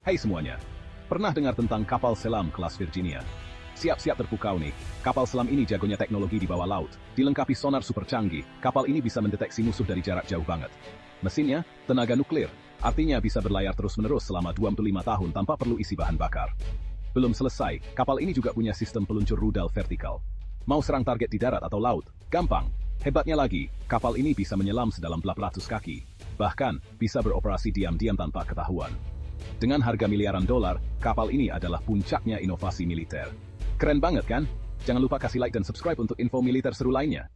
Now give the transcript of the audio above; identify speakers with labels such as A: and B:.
A: Hai semuanya, pernah dengar tentang kapal selam kelas Virginia? Siap-siap terpukau nih, kapal selam ini jagonya teknologi di bawah laut. Dilengkapi sonar super canggih, kapal ini bisa mendeteksi musuh dari jarak jauh banget. Mesinnya, tenaga nuklir, artinya bisa berlayar terus-menerus selama 25 tahun tanpa perlu isi bahan bakar. Belum selesai, kapal ini juga punya sistem peluncur rudal vertikal. Mau serang target di darat atau laut? Gampang. Hebatnya lagi, kapal ini bisa menyelam sedalam 800 kaki. Bahkan, bisa beroperasi diam-diam tanpa ketahuan. Dengan harga miliaran dolar, kapal ini adalah puncaknya inovasi militer. Keren banget kan? Jangan lupa kasih like dan subscribe untuk info militer seru lainnya.